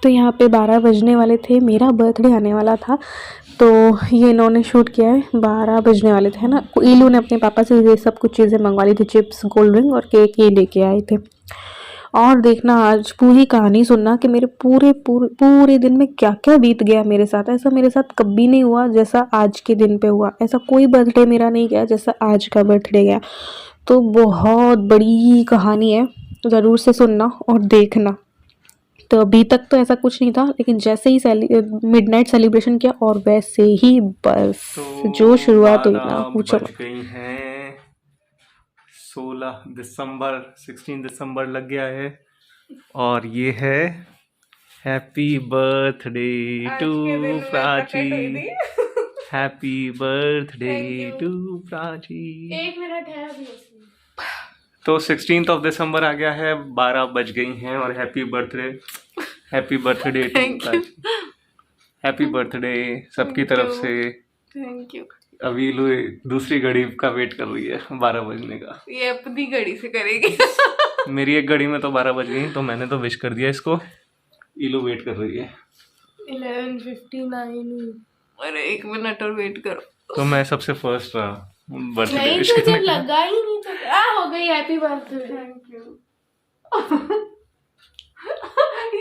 तो यहाँ पे 12 बजने वाले थे, मेरा बर्थडे आने वाला था, तो ये इन्होंने शूट किया है। 12 बजने वाले थे ना, ईलू ने अपने पापा से ये सब कुछ चीज़ें मंगवा ली थी, चिप्स, कोल्ड ड्रिंक और केक ये लेके आए थे। और देखना आज पूरी कहानी सुनना कि मेरे पूरे पूरे पूरे दिन में क्या क्या बीत गया मेरे साथ। ऐसा मेरे साथ कभी नहीं हुआ जैसा आज के दिन पे हुआ। ऐसा कोई बर्थडे मेरा नहीं गया जैसा आज का बर्थडे गया। तो बहुत बड़ी कहानी है, ज़रूर से सुनना और देखना। तो अभी तक तो ऐसा कुछ नहीं था, लेकिन जैसे ही मिडनाइट सेलिब्रेशन किया और वैसे ही बस तो जो शुरुआत हुई ना पूछो बज गई हैं 16 दिसंबर, 16 दिसंबर लग गया है। और ये है happy birthday to Prachi, happy birthday to Prachi. 1 minute है अभी। तो 16 दिसंबर आ गया है, 12 बज गई हैं और happy birthday to Prachi. Happy birthday सबकी तरफ से। Thank you. अभी लो दूसरी घड़ी का वेट कर रही है 12 बजने का। ये अपनी घड़ी से करेगी। मेरी एक घड़ी में तो 12 बज गई, तो मैंने तो विश कर दिया इसको। ईलो वेट कर रही है 11:59। अरे 1 मिनट और वेट करो। तो मैं सबसे फर्स्ट रहा बर्थडे नहीं विश तुझे करने का। लगा ही नहीं तो हो गई हैप्पी बर्थडे। Thank you.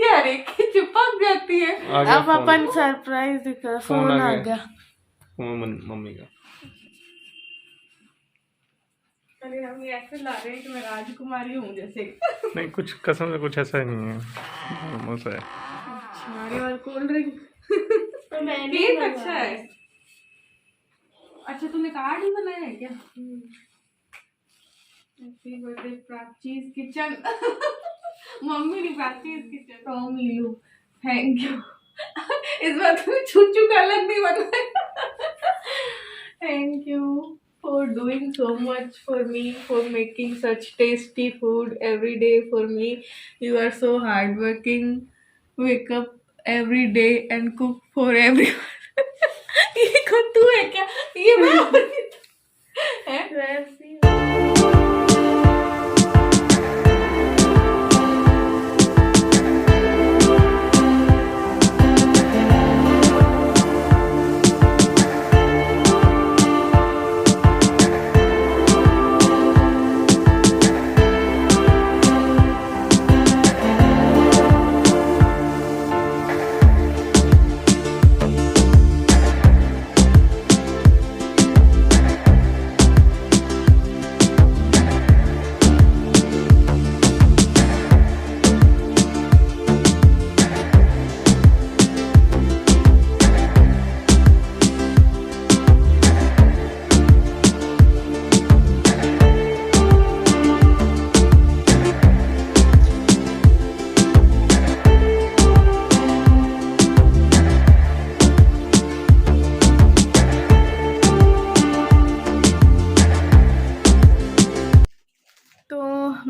यार एक ही चिपक जाती है। अब अपन सरप्राइज दिखा, फोन आ गया मम्मी का। अरे हम ऐसे ला रहे हैं कि मैं राजकुमारी हूँ जैसे। नहीं कुछ कसम से कुछ ऐसा ही नहीं है, मस्त है। अच्छा और कोल्ड ड्रिंक केक अच्छा है। अच्छा तूने कार्ड ही बनाया है क्या? Happy birthday Prachi's kitchen. Mummy नहीं, Prachi's kitchen from Ilu. Thank you. इस बार तुम्हें छुचू का अलग नहीं बना। Thank you for doing so much for me, for making such tasty food every day for me. You are so hardworking. Wake up every day and cook for everyone. ये खुद तू है क्या? ये मैं है वैसी।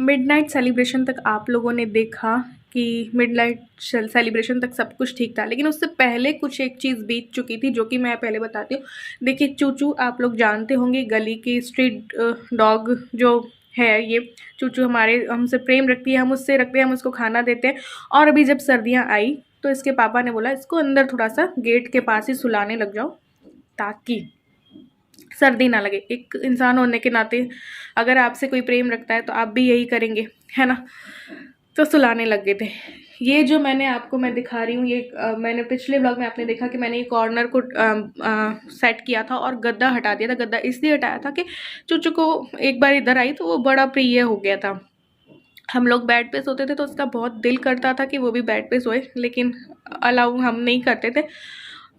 मिडनाइट सेलिब्रेशन तक आप लोगों ने देखा कि मिडनाइट सेलिब्रेशन तक सब कुछ ठीक था, लेकिन उससे पहले कुछ एक चीज़ बीत चुकी थी जो कि मैं पहले बताती हूँ। देखिए चूचू आप लोग जानते होंगे, गली की स्ट्रीट डॉग जो है, ये चूचू हमारे हमसे प्रेम रखती है, हम उससे रखते हैं, हम उसको खाना देते हैं। और अभी जब सर्दियाँ आई तो इसके पापा ने बोला इसको अंदर थोड़ा सा गेट के पास ही सुलाने लग जाओ ताकि सर्दी ना लगे। एक इंसान होने के नाते अगर आपसे कोई प्रेम रखता है तो आप भी यही करेंगे, है ना। तो सुलाने लग गए थे। ये जो मैं दिखा रही हूँ, ये मैंने पिछले ब्लॉग में आपने देखा कि मैंने ये कॉर्नर को सेट किया था और गद्दा हटा दिया था। गद्दा इसलिए हटाया था कि चूचू को एक बार इधर आई तो वो बड़ा प्रिय हो गया था। हम लोग बेड पे सोते थे तो उसका बहुत दिल करता था कि वो भी बेड पे सोए, लेकिन अलाउ हम नहीं करते थे।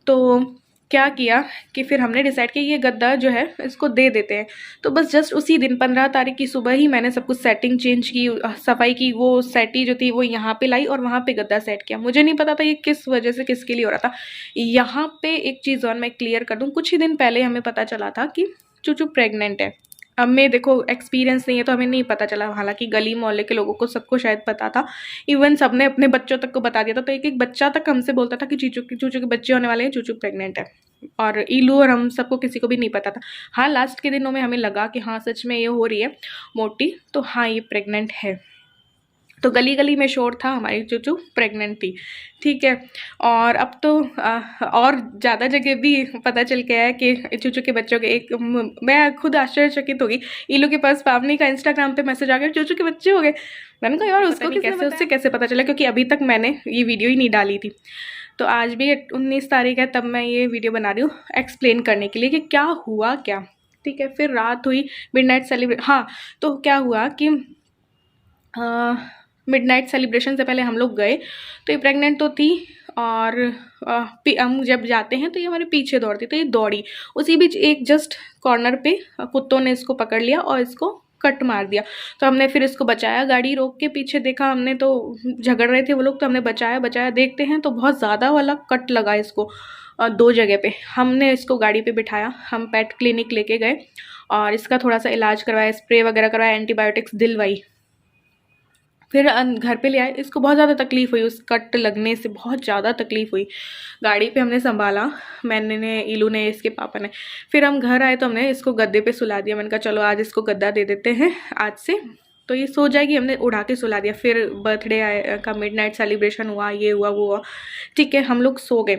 तो क्या किया कि फिर हमने डिसाइड किया ये गद्दा जो है इसको दे देते हैं। तो बस जस्ट उसी दिन 15 तारीख की सुबह ही मैंने सब कुछ सेटिंग चेंज की, सफाई की। वो सेटी जो थी वो यहाँ पे लाई और वहाँ पे गद्दा सेट किया। मुझे नहीं पता था ये किस वजह से किसके लिए हो रहा था। यहाँ पे एक चीज़ और मैं क्लियर कर दूँ, कुछ ही दिन पहले हमें पता चला था कि चूचू प्रेग्नेंट है। अब मैं देखो एक्सपीरियंस नहीं है तो हमें नहीं पता चला, हालांकि गली मोहल्ले के लोगों को सबको शायद पता था, इवन सबने अपने बच्चों तक को बता दिया था। तो एक एक बच्चा तक हमसे बोलता था कि चूचू के बच्चे होने वाले हैं, चूचू प्रेग्नेंट है। और ईलू और हम सबको किसी को भी नहीं पता था। हाँ लास्ट के दिनों में हमें लगा कि हाँ सच में ये हो रही है मोटी, तो हाँ ये प्रेग्नेंट है। तो गली गली में शोर था हमारी चूचू प्रेग्नेंट थी, ठीक है। और अब तो और ज़्यादा जगह भी पता चल गया है कि चूचू के बच्चों के एक मैं खुद आश्चर्यचकित होगी, ईलू के पास पावनी का इंस्टाग्राम पे मैसेज आ गया चूचू के बच्चे हो गए। मैंने कहा यार उसको कैसे, उससे कैसे पता चला, क्योंकि अभी तक मैंने ये वीडियो ही नहीं डाली थी। तो आज भी 19 तारीख है, तब मैं ये वीडियो बना रही हूँ एक्सप्लेन करने के लिए कि क्या हुआ क्या, ठीक है। फिर रात हुई मिडनाइट सेलिब्रेट, हाँ तो क्या हुआ कि मिडनाइट सेलिब्रेशन से पहले हम लोग गए, तो ये प्रेग्नेंट तो थी और हम जब जाते हैं तो ये हमारे पीछे दौड़ती, तो ये दौड़ी, उसी बीच एक जस्ट कॉर्नर पे कुत्तों ने इसको पकड़ लिया और इसको कट मार दिया। तो हमने फिर इसको बचाया, गाड़ी रोक के पीछे देखा हमने तो झगड़ रहे थे वो लोग, तो हमने बचाया, देखते हैं तो बहुत ज़्यादा वाला कट लगा इसको 2 जगह पे। हमने इसको गाड़ी पे बिठाया, हम पेट क्लिनिक लेके गए और इसका थोड़ा सा इलाज करवाया, स्प्रे वगैरह करवाया, एंटीबायोटिक्स दिलवाई। फिर घर पे ले आए, इसको बहुत ज़्यादा तकलीफ़ हुई, उस कट लगने से बहुत ज़्यादा तकलीफ़ हुई। गाड़ी पे हमने संभाला, मैंने ईलू ने, इसके पापा ने। फिर हम घर आए तो हमने इसको गद्दे पे सुला दिया। मैंने कहा चलो आज इसको गद्दा दे देते हैं आज से, तो ये सो जाएगी। हमने उड़ा के सुला दिया। फिर बर्थडे का मिडनाइट सेलिब्रेशन हुआ, ये हुआ वो हुआ, ठीक है। हम लोग सो गए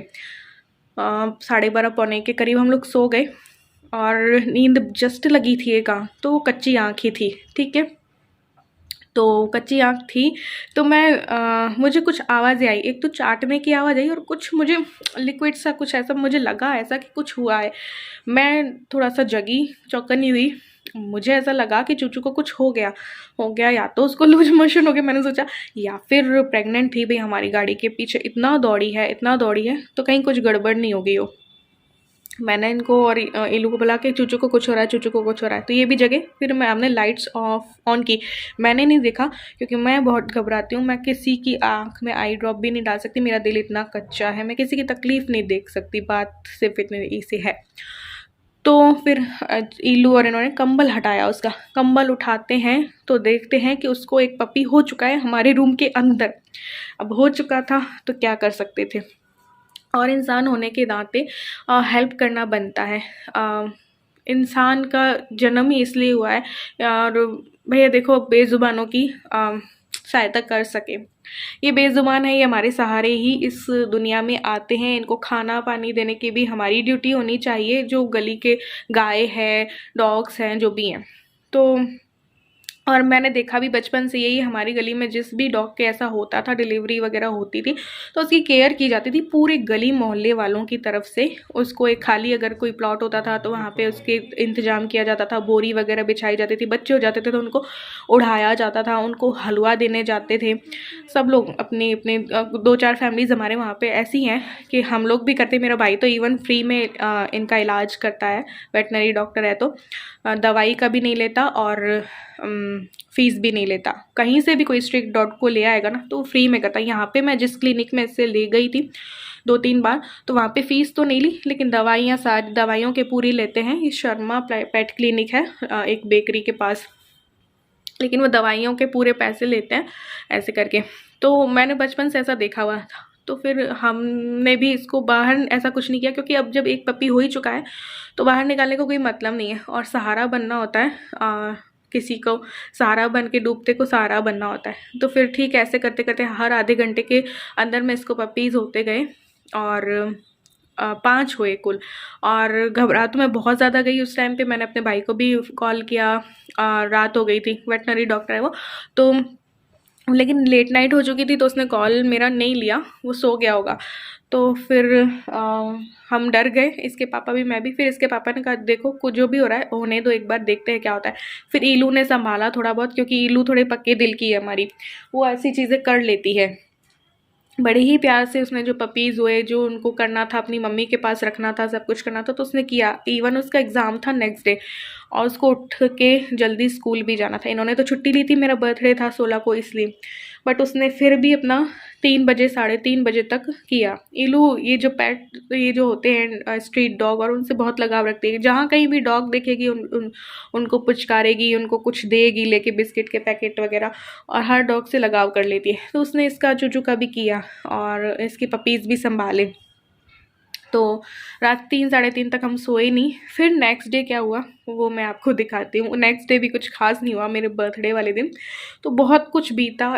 12:30 पौने के करीब हम लोग सो गए और नींद जस्ट लगी थी एक आँख, तो वो कच्ची आँख ही थी, ठीक है। तो कच्ची आँख थी तो मैं मुझे कुछ आवाज़ें आई, एक तो चाटने की आवाज़ आई और कुछ मुझे लिक्विड सा कुछ ऐसा मुझे लगा ऐसा कि कुछ हुआ है। मैं थोड़ा सा जगी, चौकन्नी हुई, मुझे ऐसा लगा कि चूचू को कुछ हो गया, या तो उसको लूज मोशन हो गया, मैंने सोचा, या फिर प्रेग्नेंट थी भाई, हमारी गाड़ी के पीछे इतना दौड़ी है तो कहीं कुछ गड़बड़ नहीं हो गई हो। मैंने इनको और इलू को बोला कि चूचू को कुछ हो रहा है, तो ये भी जगे। फिर हमने लाइट्स ऑन की, मैंने नहीं देखा क्योंकि मैं बहुत घबराती हूँ। मैं किसी की आँख में आई ड्रॉप भी नहीं डाल सकती, मेरा दिल इतना कच्चा है, मैं किसी की तकलीफ़ नहीं देख सकती, बात सिर्फ इतनी सी है। तो फिर इलू और इन्होंने कंबल हटाया, उसका कंबल उठाते हैं तो देखते हैं कि उसको एक पपी हो चुका है हमारे रूम के अंदर। अब हो चुका था तो क्या कर सकते थे, और इंसान होने के नाते हेल्प करना बनता है। इंसान का जन्म ही इसलिए हुआ है और भैया देखो बेज़ुबानों की सहायता कर सके। ये बेज़ुबान है, ये हमारे सहारे ही इस दुनिया में आते हैं, इनको खाना पानी देने की भी हमारी ड्यूटी होनी चाहिए, जो गली के गाय है, डॉग्स हैं, जो भी हैं। तो और मैंने देखा भी बचपन से यही, हमारी गली में जिस भी डॉग के ऐसा होता था, डिलीवरी वगैरह होती थी तो उसकी केयर की जाती थी पूरे गली मोहल्ले वालों की तरफ से। उसको एक खाली अगर कोई प्लॉट होता था तो वहाँ पे उसके इंतज़ाम किया जाता था, बोरी वगैरह बिछाई जाती थी, बच्चे हो जाते थे तो उनको उड़ाया जाता था, उनको हलवा देने जाते थे सब लोग। अपनी 2-4 फैमिलीज़ हमारे वहाँ पर ऐसी हैं कि हम लोग भी करते। मेरा भाई तो इवन फ्री में इनका इलाज करता है, वेटनरी डॉक्टर है, तो दवाई का भी नहीं लेता और फ़ीस भी नहीं लेता। कहीं से भी कोई स्ट्रीट डॉग को ले आएगा ना तो फ्री में करता है। यहाँ पे मैं जिस क्लिनिक में इससे ले गई थी 2-3 बार, तो वहाँ पे फ़ीस तो नहीं ली, लेकिन दवाइयाँ सारी दवाइयों के पूरी लेते हैं। ये शर्मा पेट क्लिनिक है एक बेकरी के पास, लेकिन वो दवाइयों के पूरे पैसे लेते हैं ऐसे करके। तो मैंने बचपन से ऐसा देखा हुआ था, तो फिर हमने भी इसको बाहर ऐसा कुछ नहीं किया, क्योंकि अब जब एक पपी हो ही चुका है तो बाहर निकालने का कोई मतलब नहीं है, और सहारा बनना होता है। किसी को सहारा बन के डूबते को सहारा बनना होता है। तो फिर ठीक ऐसे करते करते हर आधे घंटे के अंदर में इसको पपीज़ होते गए और 5 हुए कुल। और घबरा तो मैं बहुत ज़्यादा गई उस टाइम पे। मैंने अपने भाई को भी कॉल किया, रात हो गई थी, वेटनरी डॉक्टर है वो, तो लेकिन लेट नाइट हो चुकी थी तो उसने कॉल मेरा नहीं लिया, वो सो गया होगा। तो फिर हम डर गए, इसके पापा भी, मैं भी। फिर इसके पापा ने कहा देखो कुछ जो भी हो रहा है होने दो, एक बार देखते हैं क्या होता है। फिर ईलू ने संभाला थोड़ा बहुत, क्योंकि ईलू थोड़े पक्के दिल की है हमारी, वो ऐसी चीज़ें कर लेती है। बड़े ही प्यार से उसने जो पपीज़ हुए, जो उनको करना था, अपनी मम्मी के पास रखना था, सब कुछ करना था, तो उसने किया। इवन उसका एग्ज़ाम था नेक्स्ट डे और उसको उठ के जल्दी स्कूल भी जाना था। इन्होंने तो छुट्टी ली थी, मेरा बर्थडे था 16 को इसलिए, बट उसने फिर भी अपना 3 बजे 3:30 बजे तक किया। इलू ये जो पेट, ये जो होते हैं स्ट्रीट डॉग, और उनसे बहुत लगाव रखती है। जहाँ कहीं भी डॉग देखेगी उनको पुचकारेगी, उनको कुछ देगी लेके, बिस्किट के पैकेट वगैरह, और हर डॉग से लगाव कर लेती है। तो उसने इसका चूचू का भी किया और इसकी पपीज़ भी संभाले। तो रात 3 साढ़े 3 तक हम सोए नहीं। फिर नेक्स्ट डे क्या हुआ वो मैं आपको दिखाती हूँ। नेक्स्ट डे भी कुछ खास नहीं हुआ मेरे बर्थडे वाले दिन, तो बहुत कुछ बीता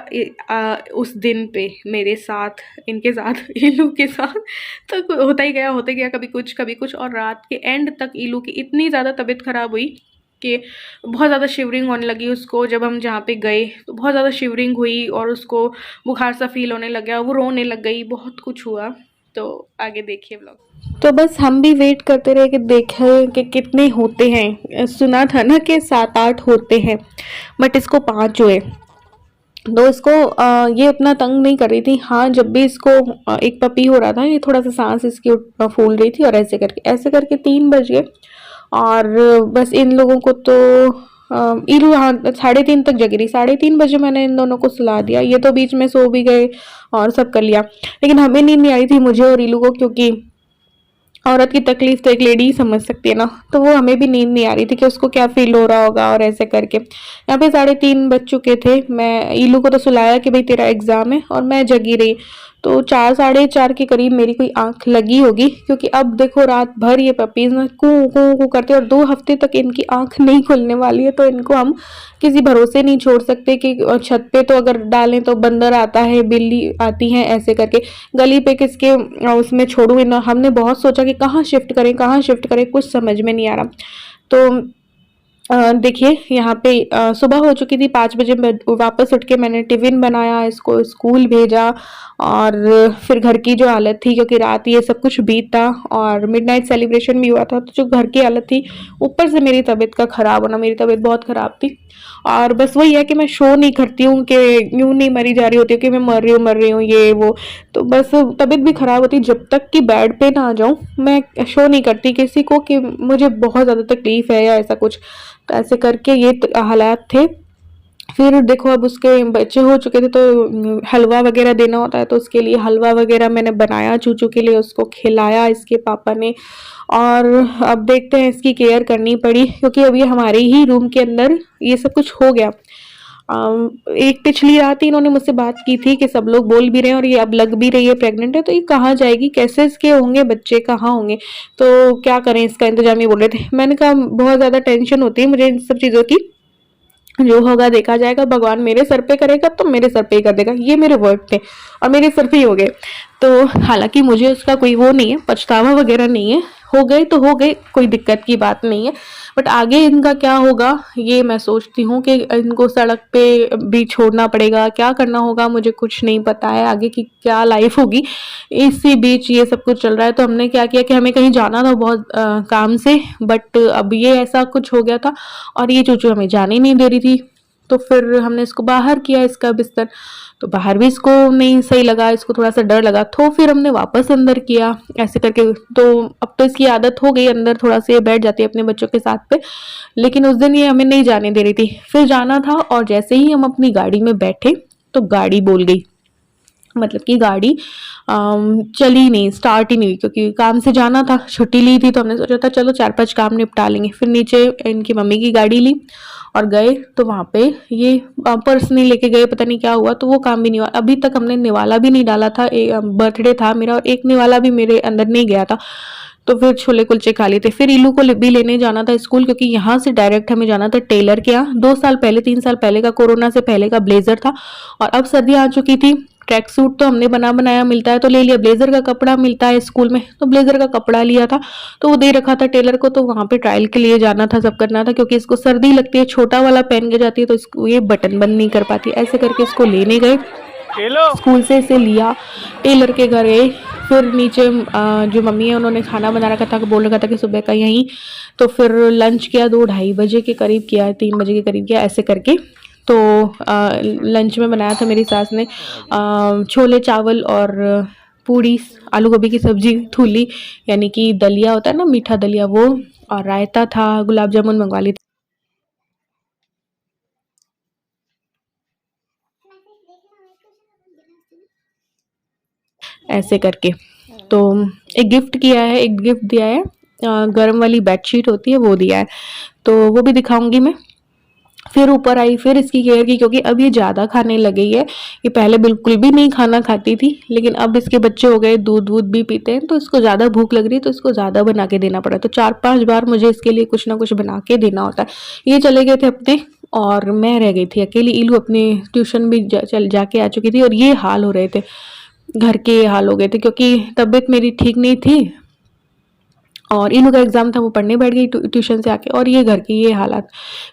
उस दिन पे मेरे साथ, इनके साथ, ईलू के साथ। तो होता ही गया कभी कुछ। और रात के एंड तक ईलू की इतनी ज़्यादा तबीयत ख़राब हुई कि बहुत ज़्यादा शिवरिंग होने लगी उसको। जब हम जहाँ पे गए तो बहुत ज़्यादा शिवरिंग हुई और उसको बुखार सा फील होने लग गया, वो रोने लग गई, बहुत कुछ हुआ। तो आगे देखिए व्लॉग। तो बस हम भी वेट करते रहे कि देखें कि कितने होते हैं। सुना था ना कि 7-8 होते हैं, बट इसको 5 हुए। तो इसको ये उतना तंग नहीं कर रही थी। हाँ, जब भी इसको एक पपी हो रहा था, ये थोड़ा सा सांस इसकी फूल रही थी, और ऐसे करके 3 बज गए। और बस इन लोगों को तो ईलू हाँ 3:30 तक जगी रही। 3:30 बजे मैंने इन दोनों को सुला दिया। ये तो बीच में सो भी गए और सब कर लिया, लेकिन हमें नींद नहीं आई थी, मुझे और ईलू को, क्योंकि औरत की तकलीफ तो एक लेडी ही समझ सकती है ना। तो वो हमें भी नींद नहीं आ रही थी कि उसको क्या फील हो रहा होगा, और ऐसे करके यहाँ पे 3:30 बज चुके थे। मैं ईलू को तो सुलाया कि भाई तेरा एग्जाम है, और मैं जगी रही। तो 4 साढ़े 4 के करीब मेरी कोई आंख लगी होगी, क्योंकि अब देखो रात भर ये पपीज ना कू कू कू करते, और 2 हफ्ते तक इनकी आंख नहीं खुलने वाली है। तो इनको हम किसी भरोसे नहीं छोड़ सकते कि छत पे तो अगर डालें तो बंदर आता है, बिल्ली आती है, ऐसे करके गली पे किसके उसमें छोड़ूं इन्हें। हमने बहुत सोचा कि कहाँ शिफ्ट करें, कुछ समझ में नहीं आ रहा। तो देखिए यहाँ पे सुबह हो चुकी थी, 5 बजे वापस उठ के मैंने टिफ़िन बनाया, इसको स्कूल भेजा। और फिर घर की जो हालत थी, क्योंकि रात ये सब कुछ बीता और मिडनाइट सेलिब्रेशन भी हुआ था, तो जो घर की हालत थी, ऊपर से मेरी तबीयत का ख़राब होना, मेरी तबीयत बहुत ख़राब थी। और बस वही है कि मैं शो नहीं करती हूँ कि यूँ नहीं मरी जा रही होती हूँ कि मैं मर रही हूँ ये वो। तो बस तबीयत भी ख़राब होती, जब तक कि बेड पे ना आ जाऊँ मैं शो नहीं करती किसी को कि मुझे बहुत ज़्यादा तकलीफ़ है या ऐसा कुछ। तो ऐसे करके ये हालात थे। फिर देखो अब उसके बच्चे हो चुके थे, तो हलवा वगैरह देना होता है, तो उसके लिए हलवा वगैरह मैंने बनाया चूचू के लिए, उसको खिलाया इसके पापा ने। और अब देखते हैं, इसकी केयर करनी पड़ी, क्योंकि अभी हमारे ही रूम के अंदर ये सब कुछ हो गया। एक पिछली रात ही इन्होंने मुझसे बात की थी कि सब लोग बोल भी रहे हैं और ये अब लग भी रही है प्रेग्नेंट है, तो ये कहाँ जाएगी, कैसे इसके होंगे बच्चे, कहाँ होंगे, तो क्या करें इसका इंतजाम, ये बोल रहे थे। मैंने कहा बहुत ज़्यादा टेंशन होती है मुझे इन सब चीज़ों की, जो होगा देखा जाएगा, भगवान मेरे सर पे करेगा तो मेरे सर पे ही कर देगा। ये मेरे वर्ड थे और मेरे सर पे ही हो गए। तो हालांकि मुझे उसका कोई वो नहीं है, पछतावा वगैरह नहीं है, हो गए तो हो गए, कोई दिक्कत की बात नहीं है। बट आगे इनका क्या होगा ये मैं सोचती हूँ कि इनको सड़क पे भी छोड़ना पड़ेगा, क्या करना होगा, मुझे कुछ नहीं पता है आगे की क्या लाइफ होगी। इसी बीच ये सब कुछ चल रहा है। तो हमने क्या किया कि हमें कहीं जाना था बहुत काम से, बट अब ये ऐसा कुछ हो गया था और ये चूचू हमें जाने नहीं दे रही थी। तो फिर हमने इसको बाहर किया, इसका बिस्तर, तो बाहर भी इसको नहीं सही लगा, इसको थोड़ा सा डर लगा, तो फिर हमने वापस अंदर किया ऐसे करके। तो अब तो इसकी आदत हो गई, अंदर थोड़ा सा ये बैठ जाती है अपने बच्चों के साथ पे, लेकिन उस दिन ये हमें नहीं जाने दे रही थी। फिर जाना था और जैसे ही हम अपनी गाड़ी में बैठे तो गाड़ी बोल गई, मतलब कि गाड़ी चली नहीं, स्टार्ट ही नहीं हुई, क्योंकि काम से जाना था, छुट्टी ली थी, तो हमने सोचा था चलो 4-5 काम निपटा लेंगे। फिर नीचे इनकी मम्मी की गाड़ी ली और गए, तो वहाँ पे ये पर्स नहीं लेके गए, पता नहीं क्या हुआ, तो वो काम भी नहीं हुआ। अभी तक हमने निवाला भी नहीं डाला था, बर्थडे था मेरा और एक निवाला भी मेरे अंदर नहीं गया था। तो फिर छोले कुलचे खा लिए थे। फिर इलू को भी लेने जाना था स्कूल, क्योंकि यहाँ से डायरेक्ट हमें जाना था टेलर के यहाँ। 2 साल पहले 3 साल पहले का, कोरोना से पहले का ब्लेजर था, और अब सर्दियाँ आ चुकी थी। ट्रैक सूट तो हमने बना बनाया मिलता है तो ले लिया, ब्लेजर का कपड़ा मिलता है स्कूल में, तो ब्लेजर का कपड़ा लिया था, तो वो दे रखा था टेलर को। तो वहाँ पे ट्रायल के लिए जाना था, सब करना था, क्योंकि इसको सर्दी लगती है, छोटा वाला पहन के जाती है तो इसको ये बटन बंद नहीं कर पाती। ऐसे करके इसको लेने गए, स्कूल से इसे लिया, टेलर के घर गए। फिर नीचे जो मम्मी है उन्होंने खाना बना रखा था, बोल रखा था कि सुबह का यहीं, तो फिर लंच किया 2-2:30 बजे के करीब किया, 3 बजे के करीब किया, ऐसे करके। तो लंच में बनाया था मेरी सास ने छोले चावल और पूड़ी, आलू गोभी की सब्जी, थूली यानी कि दलिया होता है ना, मीठा दलिया, वो, और रायता था, गुलाब जामुन मंगवा ली थी ऐसे करके। तो एक गिफ्ट किया है, एक गिफ्ट दिया है, गर्म वाली बेडशीट होती है वो दिया है, तो वो भी दिखाऊंगी मैं। फिर ऊपर आई, फिर इसकी केयर की, क्योंकि अब ये ज़्यादा खाने लगी है। ये पहले बिल्कुल भी नहीं खाना खाती थी, लेकिन अब इसके बच्चे हो गए, दूध वूध भी पीते हैं, तो इसको ज़्यादा भूख लग रही है, तो इसको ज़्यादा बना के देना पड़ा। तो 4-5 बार मुझे इसके लिए कुछ ना कुछ बना के देना होता है। ये चले गए थे अपने, और मैं रह गई थी अकेली। इलू अपने ट्यूशन भी जाके आ चुकी थी, और ये हाल हो रहे थे, घर के ये हाल हो गए थे, क्योंकि तबीयत मेरी ठीक नहीं थी और इनू का एग्ज़ाम था, वो पढ़ने बैठ गई ट्यूशन से आके, और ये घर की ये हालात।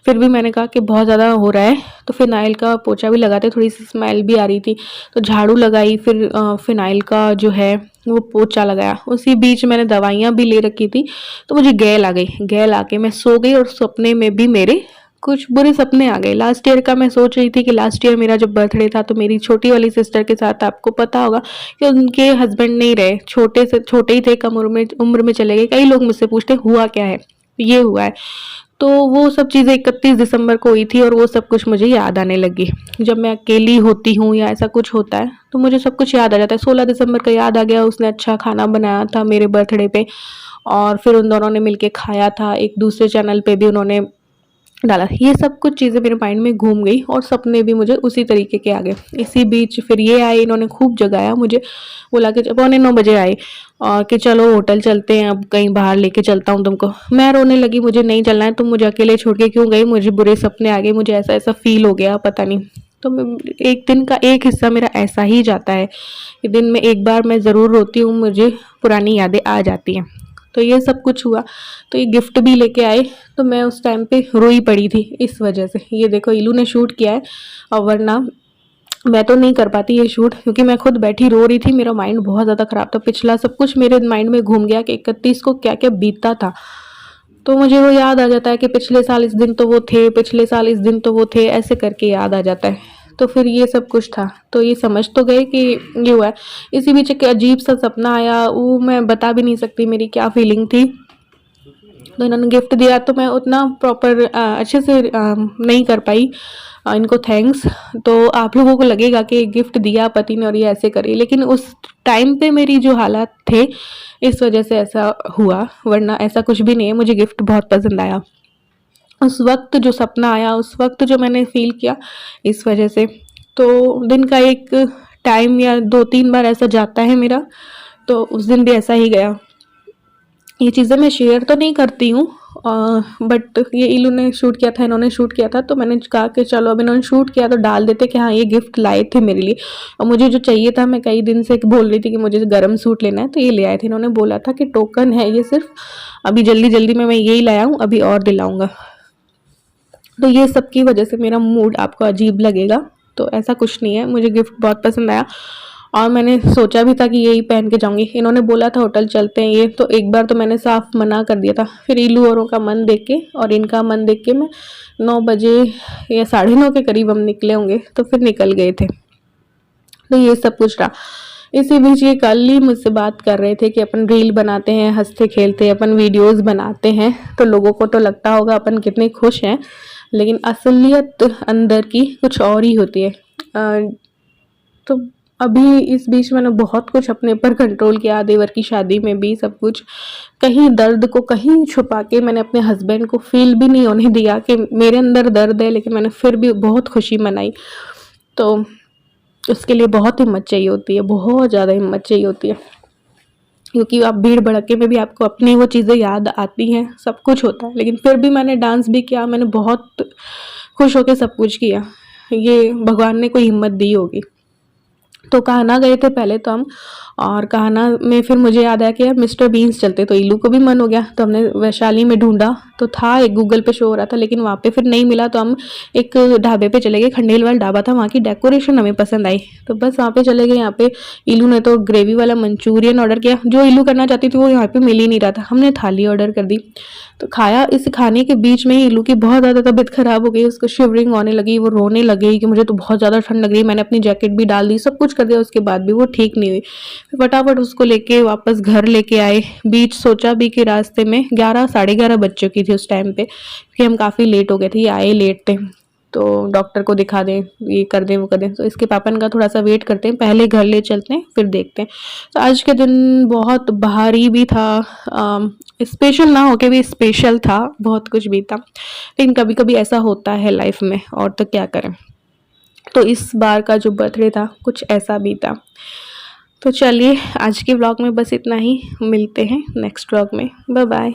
फिर भी मैंने कहा कि बहुत ज़्यादा हो रहा है, तो फिनाइल का पोछा भी लगाते, थोड़ी सी स्मेल भी आ रही थी, तो झाड़ू लगाई, फिर फिनाइल का जो है वो पोछा लगाया। उसी बीच मैंने दवाइयाँ भी ले रखी थी, तो मुझे गैल आ गई। गैल आके मैं सो गई, और सपने में भी मेरे कुछ बुरे सपने आ गए। लास्ट ईयर का मैं सोच रही थी कि लास्ट ईयर मेरा जब बर्थडे था, तो मेरी छोटी वाली सिस्टर के साथ, आपको पता होगा कि उनके हस्बैंड नहीं रहे, छोटे से छोटे ही थे, कम उम्र में चले गए। कई लोग मुझसे पूछते हुआ क्या है, ये हुआ है। तो वो सब चीज़ें 31 दिसंबर को हुई थी, और वो सब कुछ मुझे याद आने लगी। जब मैं अकेली होती हूँ या ऐसा कुछ होता है, तो मुझे सब कुछ याद आ जाता है। 16 दिसंबर का याद आ गया, उसने अच्छा खाना बनाया था मेरे बर्थडे पे, और फिर उन दोनों ने मिलके खाया था। एक दूसरे चैनल पे भी उन्होंने डाला। ये सब कुछ चीज़ें मेरे माइंड में घूम गई, और सपने भी मुझे उसी तरीके के आ गए। इसी बीच फिर ये आए, इन्होंने खूब जगाया मुझे, बुला के 9:15 बजे आए, और कि चलो होटल चलते हैं, अब कहीं बाहर लेके चलता हूँ तुमको। मैं रोने लगी, मुझे नहीं चलना है, तुम मुझे अकेले छोड़ के क्यों गई, मुझे बुरे सपने आ गए, मुझे ऐसा ऐसा फील हो गया, पता नहीं। तो एक दिन का एक हिस्सा मेरा ऐसा ही जाता है कि दिन में एक बार मैं ज़रूर रोती हूँ, मुझे पुरानी यादें आ जाती हैं। तो ये सब कुछ हुआ। तो ये गिफ्ट भी लेके आए, तो मैं उस टाइम पे रोई पड़ी थी इस वजह से। ये देखो इलू ने शूट किया है, और वरना मैं तो नहीं कर पाती ये शूट, क्योंकि मैं खुद बैठी रो रही थी, मेरा माइंड बहुत ज़्यादा ख़राब था। पिछला सब कुछ मेरे माइंड में घूम गया कि 31 को क्या क्या बीता था। तो मुझे वो याद आ जाता है कि पिछले साल इस दिन तो वो थे, पिछले साल इस दिन तो वो थे, ऐसे करके याद आ जाता है। तो फिर ये सब कुछ था, तो ये समझ तो गए कि ये हुआ है। इसी बीच एक अजीब सा सपना आया, वो मैं बता भी नहीं सकती मेरी क्या फीलिंग थी। तो इन्होंने गिफ्ट दिया, तो मैं उतना प्रॉपर अच्छे से नहीं कर पाई इनको थैंक्स। तो आप लोगों को लगेगा कि गिफ्ट दिया पति ने और ये ऐसे करी, लेकिन उस टाइम पे मेरी जो हालात थे, इस वजह से ऐसा हुआ, वरना ऐसा कुछ भी नहीं है। मुझे गिफ्ट बहुत पसंद आया उस वक्त, जो सपना आया उस वक्त, जो मैंने फील किया, इस वजह से। तो दिन का एक टाइम या 2-3 बार ऐसा जाता है मेरा, तो उस दिन भी ऐसा ही गया। ये चीज़ें मैं शेयर तो नहीं करती हूँ, बट ये इलू ने शूट किया था, इन्होंने शूट किया था, तो मैंने कहा कि चलो अब इन्होंने शूट किया तो डाल देते कि हाँ ये गिफ्ट लाए थे मेरे लिए। और मुझे जो चाहिए था, मैं कई दिन से बोल रही थी कि मुझे गर्म सूट लेना है, तो ये ले आए थे। इन्होंने बोला था कि टोकन है ये सिर्फ, अभी जल्दी जल्दी में मैं यही लाया हूँ, अभी और दिलाऊंगा। तो ये सब की वजह से मेरा मूड आपको अजीब लगेगा, तो ऐसा कुछ नहीं है। मुझे गिफ्ट बहुत पसंद आया, और मैंने सोचा भी था कि यही पहन के जाऊंगी। इन्होंने बोला था होटल चलते हैं, ये तो एक बार तो मैंने साफ मना कर दिया था। फिर इलू औरों का मन देख के और इनका मन देख के मैं 9 बजे या 9:30 के करीब हम निकले होंगे, तो फिर निकल गए थे। तो ये सब कुछ रहा। इसी बीच ये कल ही मुझसे बात कर रहे थे कि अपन रील बनाते हैं, हंसते खेलते अपन वीडियोस बनाते हैं, तो लोगों को तो लगता होगा अपन कितने खुश हैं, लेकिन असलियत अंदर की कुछ और ही होती है। तो अभी इस बीच मैंने बहुत कुछ अपने ऊपर कंट्रोल किया, देवर की शादी में भी सब कुछ, कहीं दर्द को कहीं छुपा के मैंने अपने हस्बैंड को फील भी नहीं होने दिया कि मेरे अंदर दर्द है, लेकिन मैंने फिर भी बहुत खुशी मनाई। तो उसके लिए बहुत हिम्मत चाहिए होती है, बहुत ज़्यादा हिम्मत चाहिए होती है, क्योंकि आप भीड़ भड़के में भी आपको अपनी वो चीज़ें याद आती हैं, सब कुछ होता है, लेकिन फिर भी मैंने डांस भी किया, मैंने बहुत खुश होकर सब कुछ किया। ये भगवान ने कोई हिम्मत दी होगी। तो कान्हा गए थे पहले तो हम, और कान्हा में फिर मुझे याद आया कि यार मिस्टर बीन्स चलते, तो इलू को भी मन हो गया, तो हमने वैशाली में ढूंढा, तो था एक गूगल पे शो हो रहा था, लेकिन वहाँ पे फिर नहीं मिला, तो हम एक ढाबे पे चले गए, खंडेलवाल ढाबा था, वहाँ की डेकोरेशन हमें पसंद आई, तो बस वहाँ पे चले गए। यहाँ पे इलू ने तो ग्रेवी वाला मंचूरियन ऑर्डर किया, जो इलू करना चाहती थी वो यहाँ पे मिल ही नहीं रहा था, हमने थाली ऑर्डर कर दी, तो खाया। इस खाने के बीच में ही इलू की बहुत ज़्यादा तबीयत खराब हो गई, उसको शिवरिंग होने लगी, वो रोने लगी कि मुझे तो बहुत ज़्यादा ठंड लग रही है। मैंने अपनी जैकेट भी डाल दी, सब कुछ कर दिया, उसके बाद भी वो ठीक नहीं हुई। फटाफट उसको लेके वापस घर लेके आए। बीच सोचा भी कि रास्ते में 11 साढ़े 11 बज चुकी थी उस टाइम पे, क्योंकि हम काफ़ी लेट हो गए थे, ये आए लेट थे। तो डॉक्टर को दिखा दें, ये कर दें वो कर दें। तो इसके पापा ने कहा थोड़ा सा वेट करते हैं, पहले घर ले चलते हैं फिर देखते हैं। तो आज के दिन बहुत भारी भी था, स्पेशल ना होके भी स्पेशल था, बहुत कुछ भी था, लेकिन कभी कभी ऐसा होता है लाइफ में, और तो क्या करें। तो इस बार का जो बर्थडे था कुछ ऐसा भी था। तो चलिए आज के व्लॉग में बस इतना ही, मिलते हैं नेक्स्ट व्लॉग में, बाय बाय।